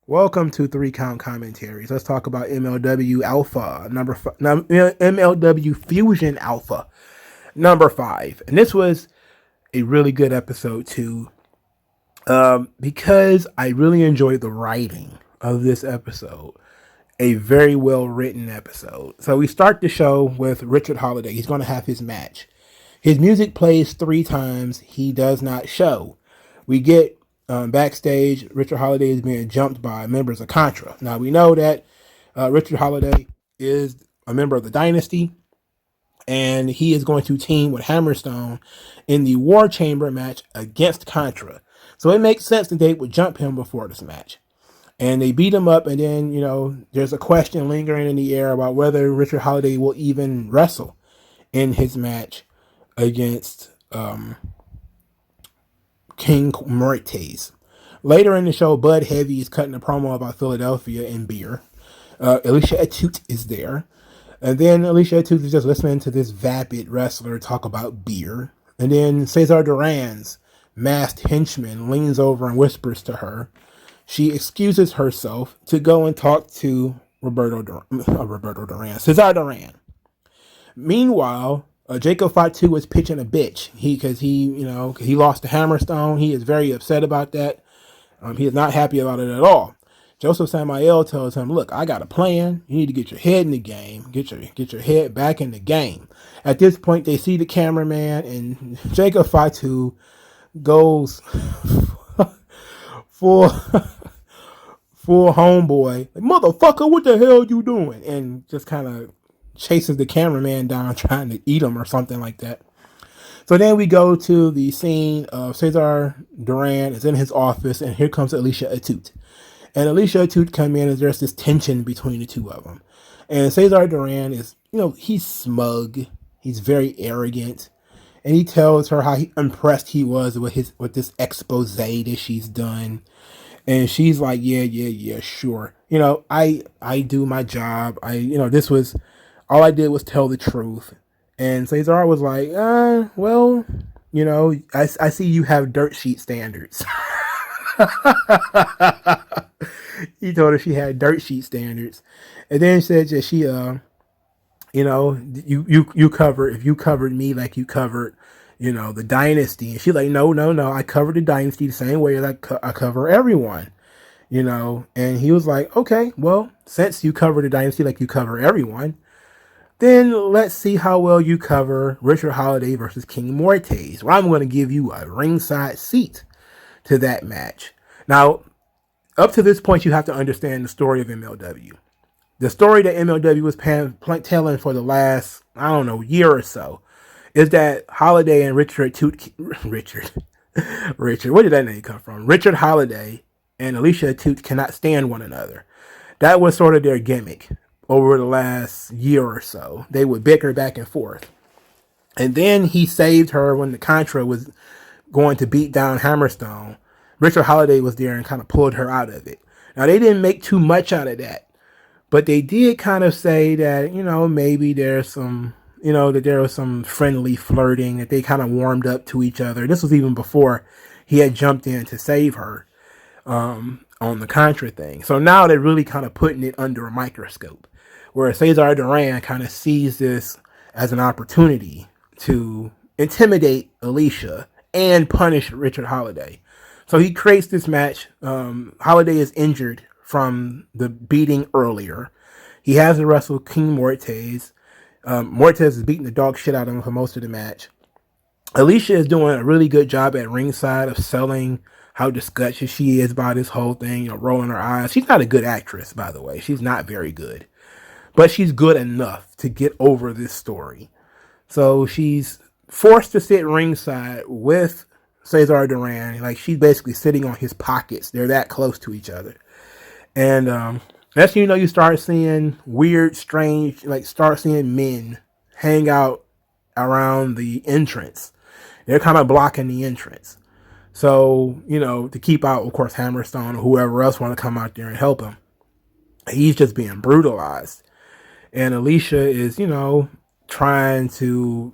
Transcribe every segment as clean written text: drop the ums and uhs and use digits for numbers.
Welcome to 3 Count Commentaries. Let's talk about MLW Alpha, MLW Fusion Alpha, number 5. And this was a really good episode too, because I really enjoyed the writing of this episode. A very well written episode. So we start the show with Richard Holiday. He's going to have his match. His music plays 3 times. He does not show. We get backstage, Richard Holiday is being jumped by members of Contra. Now, we know that Richard Holiday is a member of the Dynasty, and he is going to team with Hammerstone in the War Chamber match against Contra. So it makes sense that they would jump him before this match. And they beat him up, and then, there's a question lingering in the air about whether Richard Holiday will even wrestle in his match against King Moritz. Later in the show, Bud Heavy is cutting a promo about Philadelphia and beer. Alicia Atout is there. And then Alicia Atout is just listening to this vapid wrestler talk about beer. And then Cesar Duran's masked henchman leans over and whispers to her. She excuses herself to go and talk to Cesar Duran. Meanwhile, Jacob Fatu is pitching a bitch. Because he lost to Hammerstone. He is very upset about that. He is not happy about it at all. Joseph Samael tells him, "Look, I got a plan. You need to get your head in the game. Get your head back in the game." At this point, they see the cameraman, and Jacob Fatu goes full homeboy. Like, "Motherfucker, what the hell you doing?" And just kind of chases the cameraman down, trying to eat him or something like that. So then we go to the scene of Cesar Duran is in his office, and here comes Alicia Atout. And Alicia Atout come in, and there's this tension between the two of them. And Cesar Duran is, he's smug. He's very arrogant. And he tells her how impressed he was with this expose that she's done. And she's like, yeah, sure. I do my job. This was, all I did was tell the truth. And Cesar was like, well, I see you have dirt sheet standards. He told her she had dirt sheet standards. And then said that she, you covered me like you covered, the Dynasty. And she's like, no, I covered the Dynasty the same way as I cover everyone, And he was like, okay, well, since you cover the Dynasty like you cover everyone, then let's see how well you cover Richard Holiday versus King Moritz. Well, I'm going to give you a ringside seat to that match. Now, up to this point, you have to understand the story of MLW. The story that MLW was telling for the last, year or so, is that Holiday and Richard, where did that name come from? Richard Holiday and Alicia Atout cannot stand one another. That was sort of their gimmick. Over the last year or so, they would bicker back and forth. And then he saved her when the Contra was going to beat down Hammerstone. Richard Holiday was there and kind of pulled her out of it. Now, they didn't make too much out of that, but they did kind of say that, maybe there's some, that there was some friendly flirting, that they kind of warmed up to each other. This was even before he had jumped in to save her on the Contra thing. So now they're really kind of putting it under a microscope, where Cesar Duran kind of sees this as an opportunity to intimidate Alicia and punish Richard Holiday. So he creates this match. Holiday is injured from the beating earlier. He has to wrestle King Moritz. Moritz is beating the dog shit out of him for most of the match. Alicia is doing a really good job at ringside of selling how disgusted she is by this whole thing, rolling her eyes. She's not a good actress, by the way. She's not very good. But she's good enough to get over this story. So she's forced to sit ringside with Cesar Duran. Like, she's basically sitting on his pockets. They're that close to each other. And that's when you start seeing weird, strange, start seeing men hang out around the entrance. They're kind of blocking the entrance. So, to keep out, of course, Hammerstone or whoever else want to come out there and help him. He's just being brutalized. And Alicia is, trying to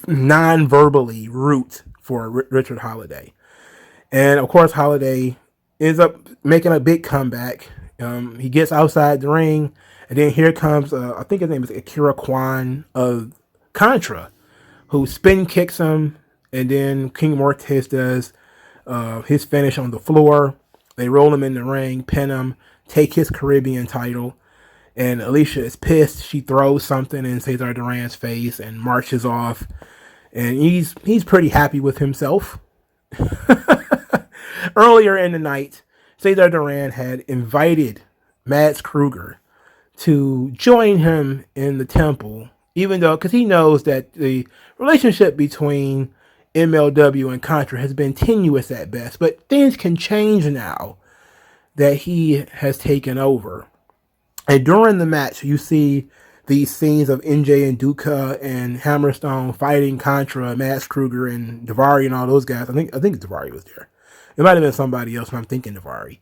non-verbally root for Richard Holiday. And of course, Holiday ends up making a big comeback. He gets outside the ring, and then here comes, I think his name is Akira Kwan of Contra, who spin kicks him, and then King Mortis does his finish on the floor. They roll him in the ring, pin him, take his Caribbean title. And Alicia is pissed. She throws something in Cesar Duran's face and marches off. And he's pretty happy with himself. Earlier in the night, Cesar Duran had invited Mads Kruger to join him in the temple, even though, because he knows that the relationship between MLW and Contra has been tenuous at best, but things can change now that he has taken over. And during the match, you see these scenes of NJ and Duca and Hammerstone fighting Contra, Mads Kruger, and Daivari and all those guys. I think Daivari was there. It might have been somebody else, and I'm thinking Daivari.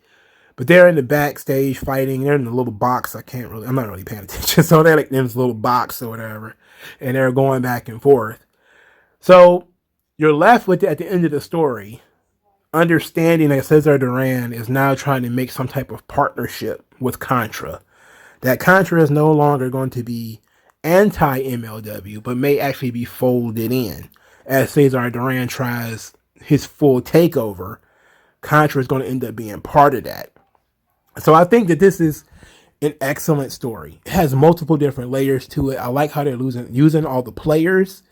But they're in the backstage fighting. They're in the little box. I'm not really paying attention. So they're like in this little box or whatever. And they're going back and forth. So you're left with, at the end of the story, understanding that Cesar Duran is now trying to make some type of partnership with Contra. That Contra is no longer going to be anti-MLW, but may actually be folded in. As Cesar Duran tries his full takeover, Contra is going to end up being part of that. So I think that this is an excellent story. It has multiple different layers to it. I like how they're using all the players,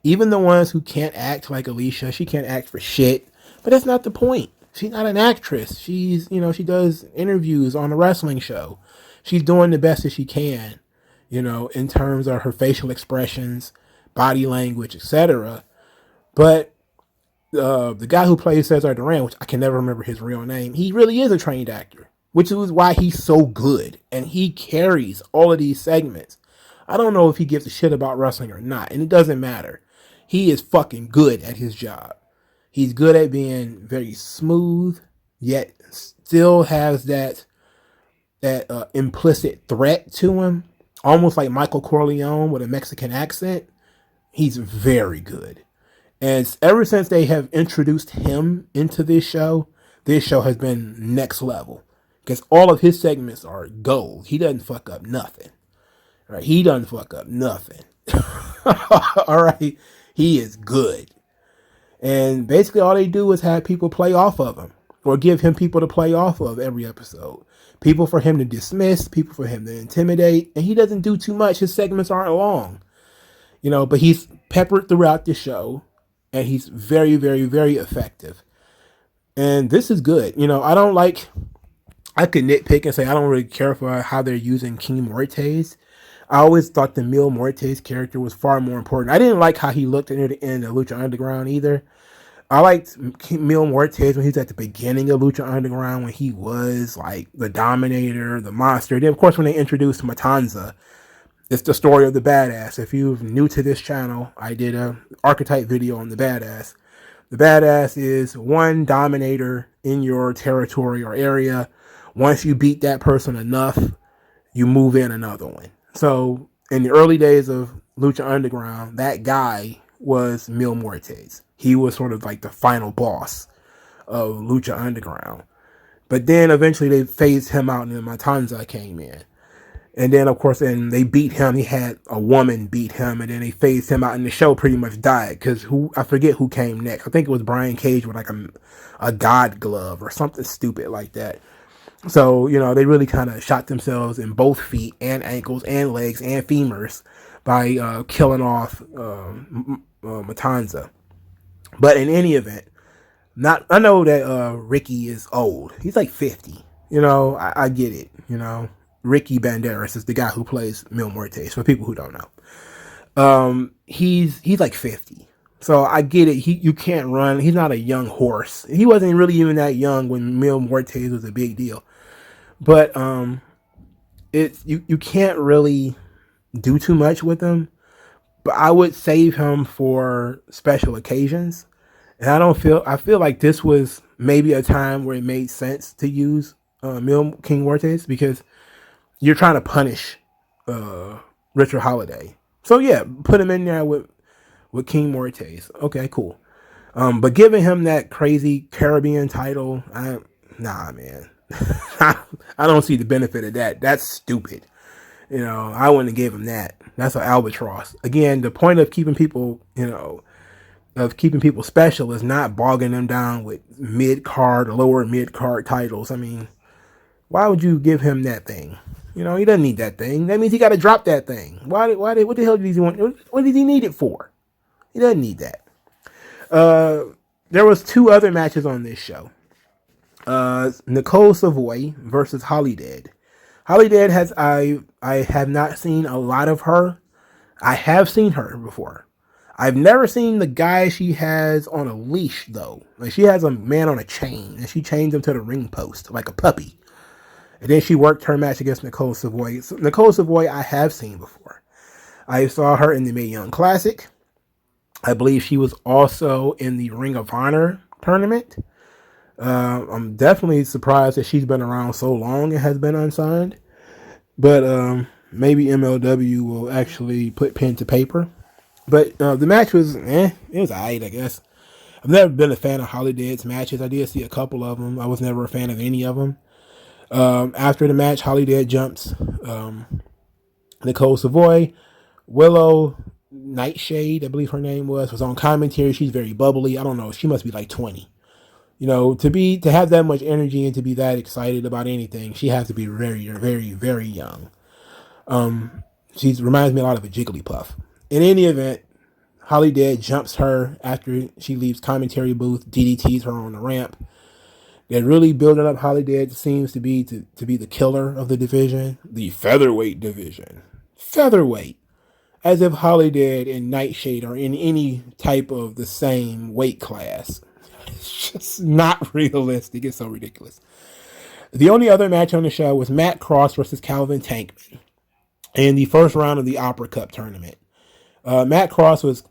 even the ones who can't act, like Alicia. She can't act for shit, but that's not the point. She's not an actress. She does interviews on a wrestling show. She's doing the best that she can, in terms of her facial expressions, body language, etc. But the guy who plays Cesar Duran, which I can never remember his real name, he really is a trained actor, which is why he's so good. And he carries all of these segments. I don't know if he gives a shit about wrestling or not, and it doesn't matter. He is fucking good at his job. He's good at being very smooth, yet still has that implicit threat to him, almost like Michael Corleone with a Mexican accent. He's very good. And ever since they have introduced him into this show has been next level. Because all of his segments are gold. He doesn't fuck up nothing. Right? He doesn't fuck up nothing. All right? He is good. And basically all they do is have people play off of him. Or give him people to play off of every episode. People for him to dismiss. People for him to intimidate. And he doesn't do too much. His segments aren't long. But he's peppered throughout the show. And he's very, very, very effective. And this is good. I could nitpick and say I don't really care for how they're using King Mortis. I always thought the Mil Mortis character was far more important. I didn't like how he looked near the end of Lucha Underground either. I liked Mil Mortis when he was at the beginning of Lucha Underground, when he was like the Dominator, the Monster. Then, of course, when they introduced Matanza, it's the story of the Badass. If you're new to this channel, I did a archetype video on the Badass. The Badass is one Dominator in your territory or area. Once you beat that person enough, you move in another one. So in the early days of Lucha Underground, that guy was Mil Mortis. He was sort of like the final boss of Lucha Underground. But then eventually they phased him out and then Matanza came in. And then, of course, they beat him. He had a woman beat him, and then they phased him out, and the show pretty much died. Because I forget who came next. I think it was Brian Cage with like a god glove or something stupid like that. So, they really kind of shot themselves in both feet and ankles and legs and femurs by killing off Matanza. But in any event, I know that Ricky is old. He's like 50. I get it, Ricky Banderas is the guy who plays Mil Mortis, for people who don't know. He's like 50. So I get it. You can't run. He's not a young horse. He wasn't really even that young when Mil Mortis was a big deal. But you can't really do too much with him. But I would save him for special occasions. And I feel like this was maybe a time where it made sense to use King Mortis, because you're trying to punish Richard Holiday. So yeah, put him in there with King Mortes. Okay, cool. But giving him that crazy Caribbean title, nah, man. I don't see the benefit of that. That's stupid. I wouldn't have gave him that. That's an albatross. Again, the point of keeping people, special is not bogging them down with mid-card, lower mid-card titles. I mean, why would you give him that thing? He doesn't need that thing. That means he got to drop that thing. What the hell did he want? What did he need it for? He doesn't need that. There was 2 other matches on this show. Nicole Savoy versus Holidead. Holidead I have not seen a lot of her. I have seen her before. I've never seen the guy she has on a leash though. Like she has a man on a chain and she chains him to the ring post like a puppy. And then she worked her match against Nicole Savoy. So Nicole Savoy I have seen before. I saw her in the Mae Young Classic. I believe she was also in the Ring of Honor tournament. I'm definitely surprised that she's been around so long and has been unsigned. But maybe MLW will actually put pen to paper. But the match was, it was alright, I guess. I've never been a fan of Holidead's matches. I did see a couple of them. I was never a fan of any of them. After the match, Holidead jumps Nicole Savoy. Willow Nightshade, I believe her name was on commentary. She's very bubbly. I don't know. She must be like 20. To have that much energy and to be that excited about anything, she has to be very, very, very young. She reminds me a lot of a Jigglypuff. In any event, Holidead jumps her after she leaves commentary booth, DDTs her on the ramp. They're really building up Holidead seems to be the killer of the division, the featherweight division. Featherweight. As if Holidead and Nightshade are in any type of the same weight class. It's just not realistic. It's so ridiculous. The only other match on the show was Matt Cross versus Calvin Tankman in the first round of the Opera Cup tournament. Matt Cross was,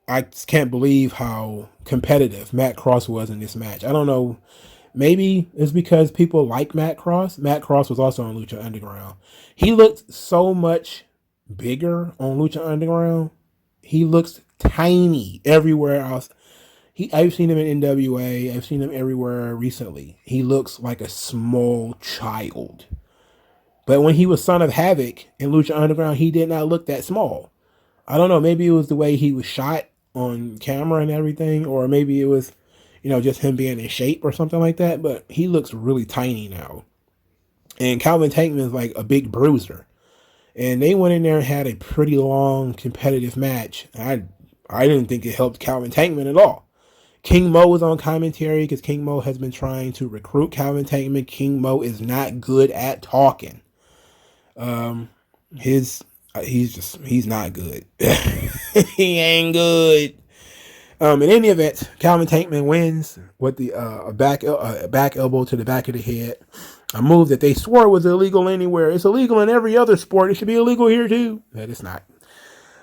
I just can't believe how competitive Matt Cross was in this match. I don't know. Maybe it's because people like Matt Cross. Matt Cross was also on Lucha Underground. He looked so much bigger on Lucha Underground. He looks tiny everywhere else. I've seen him in NWA. I've seen him everywhere recently. He looks like a small child. But when he was Son of Havoc in Lucha Underground, he did not look that small. I don't know. Maybe it was the way he was shot on camera and everything. Or maybe it was, just him being in shape or something like that. But he looks really tiny now. And Calvin Tankman is like a big bruiser. And they went in there and had a pretty long competitive match. I didn't think it helped Calvin Tankman at all. King Mo was on commentary because King Mo has been trying to recruit Calvin Tankman. King Mo is not good at talking. He's not good. He ain't good. In any event, Calvin Tankman wins with the back elbow to the back of the head. A move that they swore was illegal anywhere. It's illegal in every other sport. It should be illegal here too. That it's not.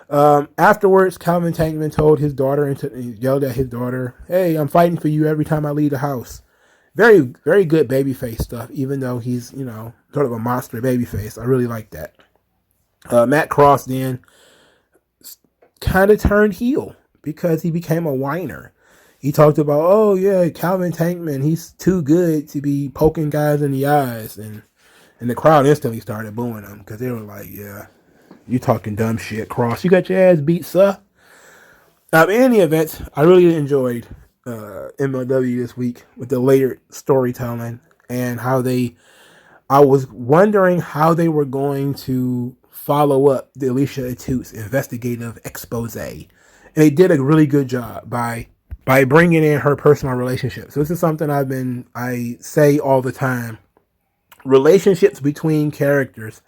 Afterwards, Calvin Tankman told his daughter and yelled at his daughter, "Hey, I'm fighting for you every time I leave the house." Very, very good babyface stuff, even though he's, sort of a monster babyface. I really like that. Matt Cross then kind of turned heel because he became a whiner. He talked about, oh yeah, Calvin Tankman, he's too good to be poking guys in the eyes. And the crowd instantly started booing him because they were like, yeah, you talking dumb shit, Cross. You got your ass beat, sir. In any event, I really enjoyed MLW this week with the layered storytelling and how I was wondering how they were going to follow up the Alicia Atute's investigative expose. And they did a really good job by bringing in her personal relationships. So this is something I say all the time. Relationships between characters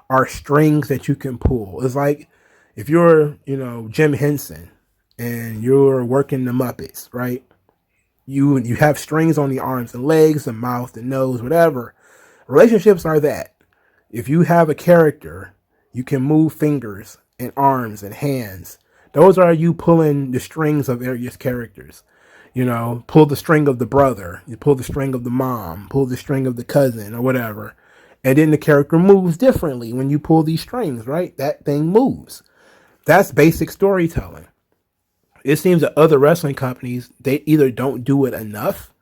are strings that you can pull. It's like if you're, Jim Henson and you're working the Muppets, right? You have strings on the arms and legs, the mouth, the nose, whatever. Relationships are that. If you have a character, you can move fingers and arms and hands. Those are you pulling the strings of various characters. Pull the string of the brother, you pull the string of the mom, pull the string of the cousin or whatever. And then the character moves differently when you pull these strings, right? That thing moves. That's basic storytelling. It seems that other wrestling companies, they either don't do it enough,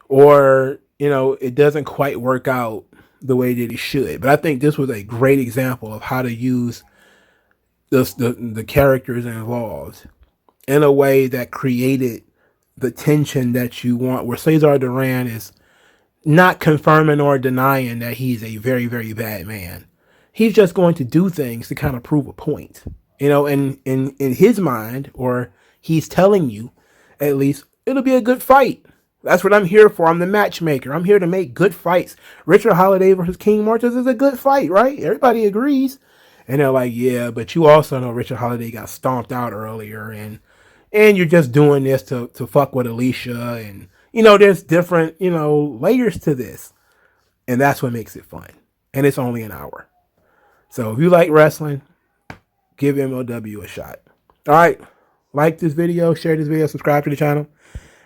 or it doesn't quite work out the way that it should. But I think this was a great example of how to use the characters involved in a way that created the tension that you want, where Cesar Duran is not confirming or denying that he's a very, very bad man. He's just going to do things to kind of prove a point. In his mind, or he's telling you, at least, it'll be a good fight. That's what I'm here for. I'm the matchmaker. I'm here to make good fights. Richard Holiday versus King Martus is a good fight, right? Everybody agrees. And they're like, yeah, but you also know Richard Holiday got stomped out earlier, and you're just doing this to fuck with Alicia, and there's different layers to this, and that's what makes it fun. And it's only an hour, so if you like wrestling, give MLW a shot. All right, like this video, share this video, subscribe to the channel,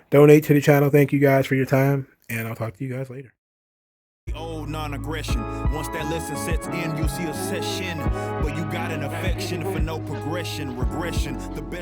donate to the channel. Thank you guys for your time, and I'll talk to you guys later. Old non-aggression. Once that lesson sets in, you'll see a session, but you got an affection for no progression, regression. The best